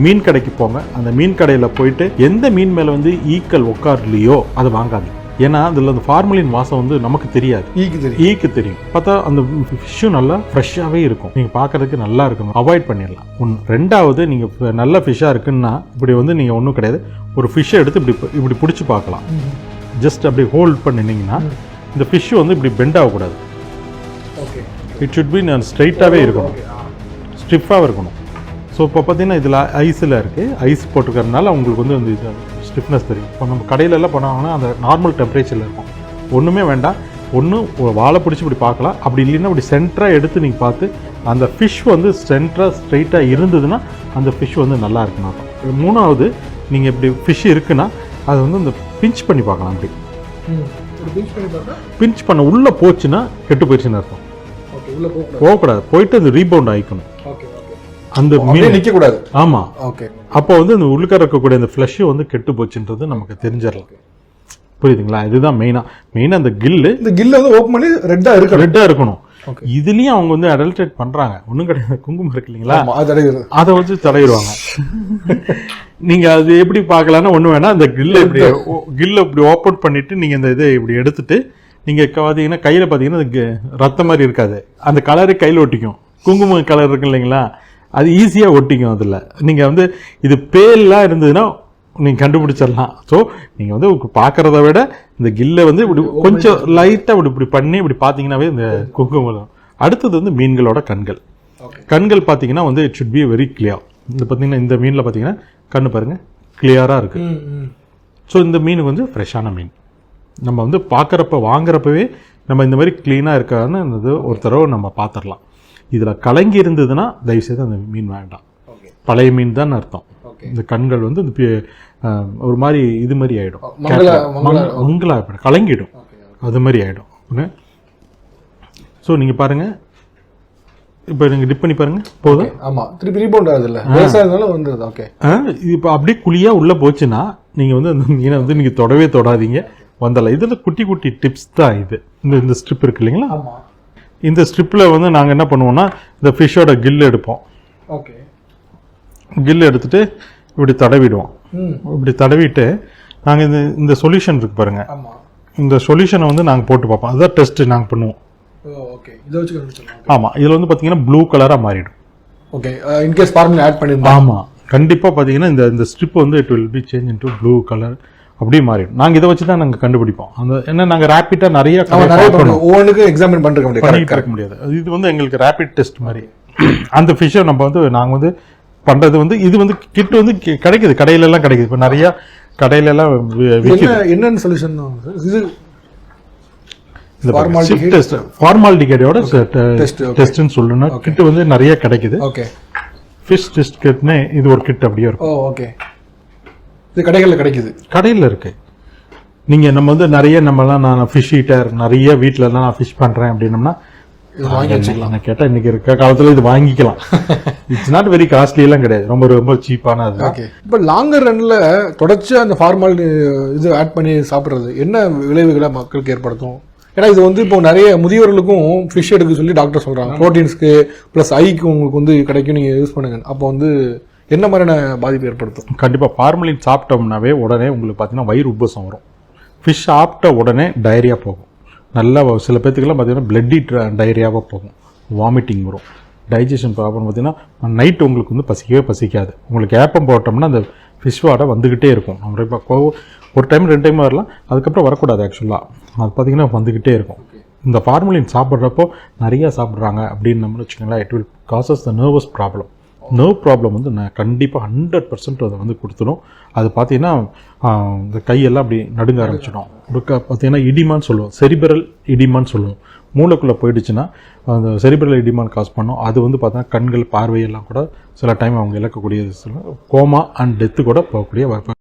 மீன் கடைக்கு போங்க, அந்த மீன் கடையில் போயிட்டு எந்த மீன் மேலே வந்து ஈக்கள் உட்காரலையோ அதை வாங்காது. ஏன்னா அதில் அந்த ஃபார்மலின் வாசம் வந்து நமக்கு தெரியாது, ஈக்கு தெரியும். பார்த்தா அந்த ஃபிஷ்ஷும் நல்லா ஃப்ரெஷ்ஷாகவே இருக்கும், நீங்கள் பார்க்கறதுக்கு நல்லா இருக்கணும், அவாய்ட் பண்ணிடலாம். ரெண்டாவது, நீங்கள் நல்ல ஃபிஷ்ஷாக இருக்குன்னா இப்படி வந்து நீங்கள் ஒன்றும் கிடையாது, ஒரு ஃபிஷ்ஷை எடுத்து இப்படி பிடிச்சி பார்க்கலாம். ஜஸ்ட் அப்படி ஹோல்ட் பண்ணினீங்கன்னா இந்த ஃபிஷ்ஷு வந்து இப்படி பெண்ட் ஆகக்கூடாது. இட் ஷுட் பி ஸ்ட்ரைட்டாகவே இருக்கணும், ஸ்டிஃபாக இருக்கணும். ஸோ இப்போ பார்த்தீங்கன்னா இதில் ஐஸில் இருக்குது, ஐஸ் போட்டுக்கிறதுனால உங்களுக்கு வந்து அந்த இது ஸ்டிஃப்னஸ் தெரியும். இப்போ நம்ம கடையிலெல்லாம் போனாங்கன்னா அந்த நார்மல் டெம்பரேச்சரில் இருக்கும், ஒன்றுமே வேண்டாம். ஒன்று வாழை பிடிச்சி இப்படி பார்க்கலாம், அப்படி இல்லைன்னா இப்படி சென்டராக எடுத்து நீங்கள் பார்த்து அந்த ஃபிஷ் வந்து சென்டராக ஸ்ட்ரைட்டாக இருந்ததுன்னா அந்த ஃபிஷ் வந்து நல்லா இருக்குன்னு அர்த்தம். மூணாவது, நீங்கள் இப்படி ஃபிஷ் இருக்குன்னா அதை வந்து இந்த பிஞ்ச் பண்ணி பார்க்கலாம். அப்படி பிஞ்ச் பண்ண உள்ளே போச்சுன்னா கெட்டு போயிடுச்சுன்னு அர்த்தம். போகக்கூடாது, போயிட்டு அந்த ரீபவுண்ட் ஆகிக்கணும், அந்த மீன் நிற்கக்கூடாது. ஆமாம், ஓகே. அப்போ வந்து அந்த உள்ளுக்கார இருக்கக்கூடிய அந்த ஃப்ளஷ் வந்து கெட்டு போச்சுன்றது நமக்கு தெரிஞ்சிடலாம். புரியுதுங்களா? இதுதான் மெயினாக அந்த கில்லு. இந்த கில்ல வந்து ஓப்பன் பண்ணி ரெட்டாக இருக்கணும். இதுலேயும் அவங்க வந்து அடல்ட்ரேட் பண்ணுறாங்க, ஒன்றும் கிடையாது. குங்குமம் இருக்கு இல்லைங்களா, அதை வச்சு தடவிடுவாங்க. நீங்கள் அது எப்படி பார்க்கலான்னா ஒன்றும் வேணாம், அந்த கில்லை இப்படி ஓப்பன் பண்ணிவிட்டு நீங்கள் இந்த இதை இப்படி எடுத்துட்டு நீங்கள் பார்த்தீங்கன்னா கையில் பார்த்தீங்கன்னா ரத்தம் மாதிரி இருக்காது, அந்த கலரு கையில் ஒட்டிக்கும். குங்குமம் கலர் இருக்கு இல்லைங்களா, அது ஈஸியாக ஒட்டிக்கும். அதில் நீங்கள் வந்து இது பேல்லாம் இருந்ததுன்னா நீங்கள் கண்டுபிடிச்சிடலாம். ஸோ நீங்கள் வந்து பார்க்குறத விட இந்த கில்லை வந்து இப்படி கொஞ்சம் லைட்டாக இப்படி பண்ணி இப்படி பார்த்தீங்கன்னாவே இந்த குங்குமம். அடுத்தது வந்து மீன்களோட கண்கள் பார்த்தீங்கன்னா வந்து it should be very clear. இது பார்த்தீங்கன்னா இந்த மீனில் பார்த்தீங்கன்னா கண்ணு பாருங்கள் கிளியராக இருக்குது. ஸோ இந்த மீன் வந்து ஃப்ரெஷ்ஷான மீன். நம்ம வந்து பார்க்குறப்ப வாங்குறப்பவே நம்ம இந்த மாதிரி க்ளீனாக இருக்கான்னு ஒரு தடவை நம்ம பார்த்துடலாம். இதில் கலங்கி இருந்ததுன்னா தயவுசெய்து அந்த மீன் வேண்டாம், பழைய மீன் தான் அர்த்தம். இந்த கண்கள் வந்து ஒரு மாதிரி இது மாதிரி ஆகிடும், மங்களா கலங்கிடும், அது மாதிரி ஆகிடும். ஸோ நீங்கள் பாருங்கள், இப்போ நீங்கள் டிப் பண்ணி பாருங்கள் போதும். ஆமாம், திருப்பி ரீபவுண்ட் ஆகுதுல்ல, வந்துடுது. ஓகே, இப்போ அப்படியே குழியாக உள்ளே போச்சுன்னா நீங்கள் வந்து அந்த மீனை வந்து நீங்கள் தொடவே தொடாதீங்க, வந்துடலாம். இதில் குட்டி குட்டி டிப்ஸ் தான் இது. இந்த ஸ்ட்ரிப் இருக்கு இல்லைங்களா, இந்த ஸ்ட்ரிப்பில் வந்து நாங்கள் என்ன பண்ணுவோம்னா இந்த ஃபிஷ்ஷோட கில் எடுப்போம். ஓகே, கில் எடுத்துட்டு இப்படி தடவிடுவோம். இப்படி தடவிட்டு நாங்கள் இந்த சொல்யூஷன் இருக்கு பாருங்க, இந்த சொல்யூஷனை வந்து நாங்கள் போட்டு பார்ப்போம். அதுதான் டெஸ்ட் நாங்கள் பண்ணுவோம். ஓகே, இதை வச்சு ஆமாம், இதில் வந்து பார்த்தீங்கன்னா ப்ளூ கலராக மாறிடும். ஓகே, இன்கேஸ் ஃபார்முலா ஆட் பண்ணிருந்தோம். ஆமாம், கண்டிப்பாக பார்த்தீங்கன்னா இந்த ஸ்ட்ரிப் வந்து it will be change into blue colour, அப்படியே மாறிடும். நாங்கள் இதை வச்சு தான் நாங்கள் கண்டுபிடிப்போம். அந்த என்ன நாங்கள் ரேப்பிட்டாக நிறைய ஒவ்வொன்றுக்கு எக்ஸாமின் பண்ணிருக்க முடியாது. இது வந்து எங்களுக்கு ரேப்பிட் டெஸ்ட் மாதிரி. அந்த ஃபிஷ்ஷை நம்ம வந்து நாங்கள் வந்து பண்ணுறது வந்து இது வந்து கிட் வந்து கிடைக்குது, கடையிலெல்லாம் கிடைக்குது. இப்போ நிறையா கடையிலெல்லாம் என்னென்ன சொல்யூஷன் இது ஃபார்மாலிட்டிகேட்டோட டெஸ்ட்னு சொல்லணும்னா கிட் வந்து நிறைய கிடைக்குது. ஓகே, ஃபிஷ் டெஸ்ட் கிட்னு இது ஒரு கிட் அப்படியே இருக்கும். ஓகே, இது கடைகளில் கிடைக்குது, கடையில் இருக்கு. நீங்கள் நம்ம வந்து நிறைய நான் ஃபிஷ் ஈட்டர் நிறைய வீட்டிலலாம் நான் ஃபிஷ் பண்ணுறேன் அப்படின்னம்னா வாங்கி வச்சுக்கலாம். நான் கேட்டால் இன்னைக்கு இருக்க காலத்தில் இது வாங்கிக்கலாம். இட்ஸ் நாட் வெரி காஸ்ட்லியெல்லாம் கிடையாது, ரொம்ப ரொம்ப சீப்பான அது. ஓகே, இப்போ லாங்கர் ரன்னில் தொடர்ச்சி அந்த ஃபார்மாலிட்டி இது ஆட் பண்ணி சாப்பிட்றது என்ன விளைவுகளை மக்களுக்கு ஏற்படுத்தும்? ஏன்னா இது வந்து இப்போ நிறைய முதியவர்களுக்கும் ஃபிஷ் எடுக்க சொல்லி டாக்டர் சொல்கிறாங்க, ப்ரோட்டீன்ஸ்க்கு ப்ளஸ் ஐக்கு உங்களுக்கு வந்து கிடைக்கும், நீங்கள் யூஸ் பண்ணுங்க. அப்போ வந்து என்ன மாதிரியான பாதிப்பு ஏற்படுத்தும்? கண்டிப்பாக ஃபார்மலின் சாப்பிட்டோம்னாவே உடனே உங்களுக்கு பார்த்தீங்கன்னா வயிறு உப்பசம் வரும். ஃபிஷ் சாப்பிட்ட உடனே டயரியா போகும். நல்லா சில பேர்த்துக்கெல்லாம் பார்த்தீங்கன்னா பிளட்டி டயரியாவாக போகும், வாமிட்டிங் வரும், டைஜஷன் ப்ராப்ளம். பார்த்தீங்கன்னா நைட்டு உங்களுக்கு வந்து பசிக்காது. உங்களுக்கு ஏப்பம் போட்டோம்னா அந்த ஃபிஷ் வாடை வந்துக்கிட்டே இருக்கும். நம்ம இப்போ ஒரு டைம் 2 டைம் வரலாம், அதுக்கப்புறம் வரக்கூடாது. ஆக்சுவலாக அது பார்த்தீங்கன்னா வந்துக்கிட்டே இருக்கும். இந்த ஃபார்மலின் சாப்பிட்றப்போ நிறையா சாப்பிட்றாங்க அப்படின்னு நம்ம வச்சுக்கோங்களேன், it will causes the nervous problem. Nerve problem வந்து நான் கண்டிப்பாக 100% அதை வந்து கொடுத்துடும். அது பார்த்தீங்கன்னா இந்த கையெல்லாம் அப்படி நடுங்க ஆரம்பிச்சிடும். பார்த்தீங்கன்னா இடிமான்னு சொல்லுவோம், செரிபரல் இடிமான்னு சொல்லுவோம். மூளைக்குள்ளே போயிடுச்சுன்னா அந்த செரிபரல் இடிமான் காஸ் பண்ணும். அது வந்து பார்த்தீங்கன்னா கண்கள் பார்வையெல்லாம் கூட சில டைம் அவங்க இழக்கக்கூடியது, கோமா அண்ட் டெத்து கூட போகக்கூடிய வாய்ப்பு.